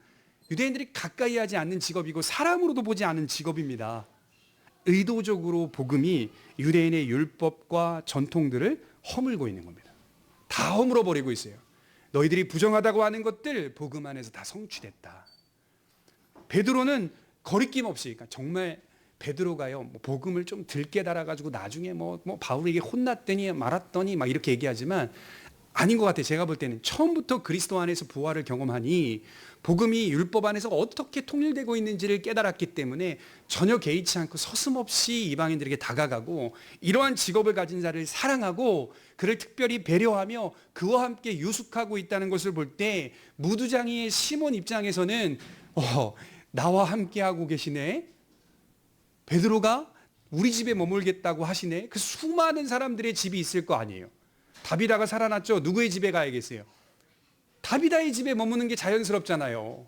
유대인들이 가까이 하지 않는 직업이고 사람으로도 보지 않은 직업입니다. 의도적으로 복음이 유대인의 율법과 전통들을 허물고 있는 겁니다. 다 허물어 버리고 있어요. 너희들이 부정하다고 하는 것들 복음 안에서 다 성취됐다. 베드로는 거리낌 없이, 그러니까 정말 베드로가요, 복음을 좀 덜 깨달아가지고 나중에 바울에게 혼났더니 말았더니 막 이렇게 얘기하지만 아닌 것 같아요. 제가 볼 때는 처음부터 그리스도 안에서 부활을 경험하니 복음이 율법 안에서 어떻게 통일되고 있는지를 깨달았기 때문에 전혀 개의치 않고 서슴없이 이방인들에게 다가가고 이러한 직업을 가진 자를 사랑하고 그를 특별히 배려하며 그와 함께 유숙하고 있다는 것을 볼 때 무두장이의 시몬 입장에서는 나와 함께하고 계시네. 베드로가 우리 집에 머물겠다고 하시네. 그 수많은 사람들의 집이 있을 거 아니에요. 다비다가 살아났죠. 누구의 집에 가야겠어요? 다비다의 집에 머무는 게 자연스럽잖아요.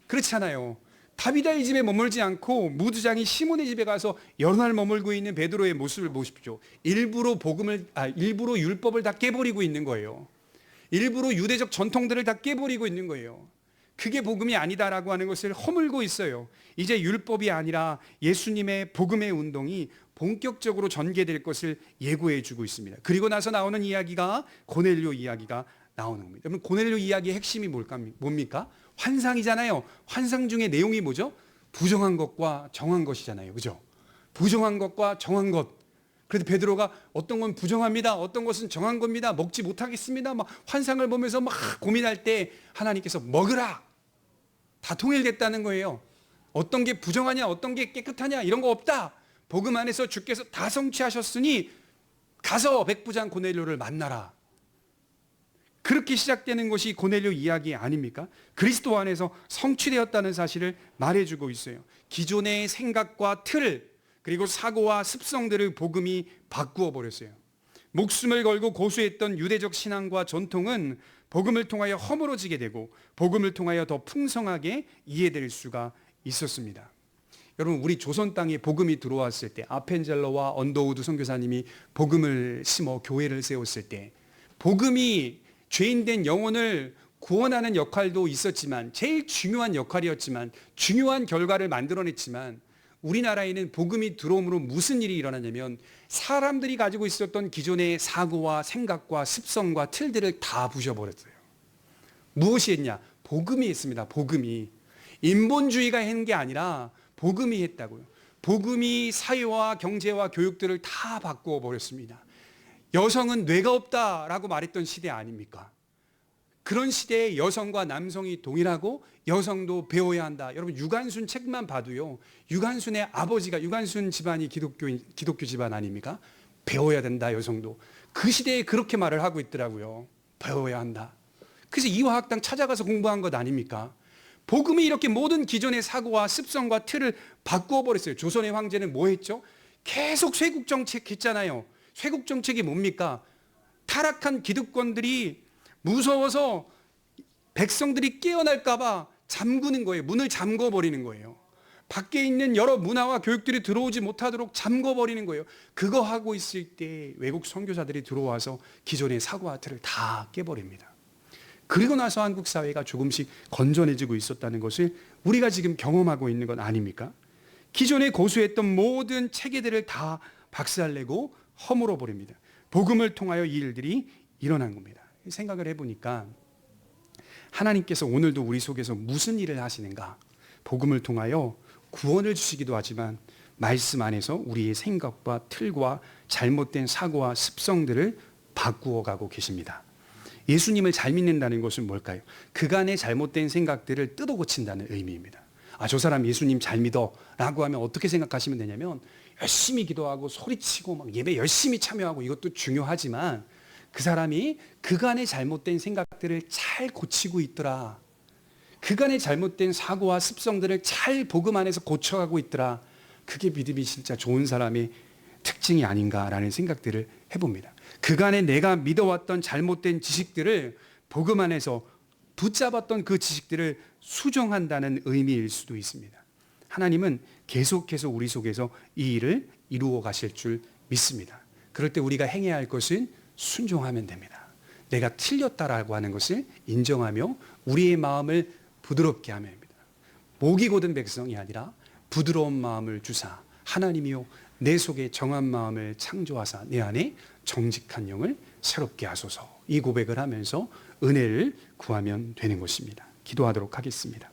그렇잖아요. 다비다의 집에 머물지 않고 무두장이 시몬의 집에 가서 여러 날 머물고 있는 베드로의 모습을 보십시오. 일부러 율법을 다 깨버리고 있는 거예요. 일부러 유대적 전통들을 다 깨버리고 있는 거예요. 그게 복음이 아니다라고 하는 것을 허물고 있어요. 이제 율법이 아니라 예수님의 복음의 운동이 본격적으로 전개될 것을 예고해 주고 있습니다. 그리고 나서 나오는 이야기가 고넬료 이야기가 나오는 겁니다. 여러분, 고넬료 이야기의 핵심이 뭡니까? 환상이잖아요. 환상 중에 내용이 뭐죠? 부정한 것과 정한 것이잖아요. 그죠? 부정한 것과 정한 것. 그래도 베드로가 어떤 건 부정합니다. 어떤 것은 정한 겁니다. 먹지 못하겠습니다. 막 환상을 보면서 막 고민할 때 하나님께서 먹으라. 다 통일됐다는 거예요. 어떤 게 부정하냐, 어떤 게 깨끗하냐 이런 거 없다. 복음 안에서 주께서 다 성취하셨으니 가서 백부장 고넬료를 만나라. 그렇게 시작되는 것이 고넬료 이야기 아닙니까? 그리스도 안에서 성취되었다는 사실을 말해주고 있어요. 기존의 생각과 틀 그리고 사고와 습성들을 복음이 바꾸어 버렸어요. 목숨을 걸고 고수했던 유대적 신앙과 전통은 복음을 통하여 허물어지게 되고 복음을 통하여 더 풍성하게 이해될 수가 있었습니다. 여러분, 우리 조선 땅에 복음이 들어왔을 때 아펜젤러와 언더우드 선교사님이 복음을 심어 교회를 세웠을 때 복음이 죄인된 영혼을 구원하는 역할도 있었지만 제일 중요한 역할이었지만 중요한 결과를 만들어냈지만 우리나라에는 복음이 들어옴으로 무슨 일이 일어나냐면 사람들이 가지고 있었던 기존의 사고와 생각과 습성과 틀들을 다 부셔버렸어요. 무엇이 했냐? 복음이 했습니다. 복음이. 인본주의가 한 게 아니라 복음이 했다고요. 복음이 사회와 경제와 교육들을 다 바꾸어 버렸습니다. 여성은 뇌가 없다라고 말했던 시대 아닙니까? 그런 시대에 여성과 남성이 동일하고 여성도 배워야 한다. 여러분, 유관순 책만 봐도요. 유관순의 아버지가, 유관순 집안이 기독교 집안 아닙니까? 배워야 된다, 여성도. 그 시대에 그렇게 말을 하고 있더라고요. 배워야 한다. 그래서 이화학당 찾아가서 공부한 것 아닙니까? 복음이 이렇게 모든 기존의 사고와 습성과 틀을 바꾸어 버렸어요. 조선의 황제는 뭐 했죠? 계속 쇄국 정책 했잖아요. 쇄국 정책이 뭡니까? 타락한 기득권들이 무서워서 백성들이 깨어날까봐 잠그는 거예요. 문을 잠궈버리는 거예요. 밖에 있는 여러 문화와 교육들이 들어오지 못하도록 잠궈버리는 거예요. 그거 하고 있을 때 외국 선교사들이 들어와서 기존의 사고와 틀을 다 깨버립니다. 그리고 나서 한국 사회가 조금씩 건전해지고 있었다는 것을 우리가 지금 경험하고 있는 건 아닙니까? 기존에 고수했던 모든 체계들을 다 박살내고 허물어 버립니다. 복음을 통하여 이 일들이 일어난 겁니다. 생각을 해보니까 하나님께서 오늘도 우리 속에서 무슨 일을 하시는가? 복음을 통하여 구원을 주시기도 하지만 말씀 안에서 우리의 생각과 틀과 잘못된 사고와 습성들을 바꾸어 가고 계십니다. 예수님을 잘 믿는다는 것은 뭘까요? 그간의 잘못된 생각들을 뜯어 고친다는 의미입니다. 저 사람 예수님 잘 믿어 라고 하면 어떻게 생각하시면 되냐면 열심히 기도하고 소리치고 막 예배 열심히 참여하고 이것도 중요하지만 그 사람이 그간의 잘못된 생각들을 잘 고치고 있더라. 그간의 잘못된 사고와 습성들을 잘 복음 안에서 고쳐가고 있더라. 그게 믿음이 진짜 좋은 사람의 특징이 아닌가라는 생각들을 해봅니다. 그간에 내가 믿어왔던 잘못된 지식들을 복음 안에서 붙잡았던 그 지식들을 수정한다는 의미일 수도 있습니다. 하나님은 계속해서 우리 속에서 이 일을 이루어 가실 줄 믿습니다. 그럴 때 우리가 행해야 할 것은 순종하면 됩니다. 내가 틀렸다라고 하는 것을 인정하며 우리의 마음을 부드럽게 하면 됩니다. 목이 곧은 백성이 아니라 부드러운 마음을 주사 하나님이요 내 속에 정한 마음을 창조하사 내 안에 정직한 영을 새롭게 하소서. 이 고백을 하면서 은혜를 구하면 되는 것입니다. 기도하도록 하겠습니다.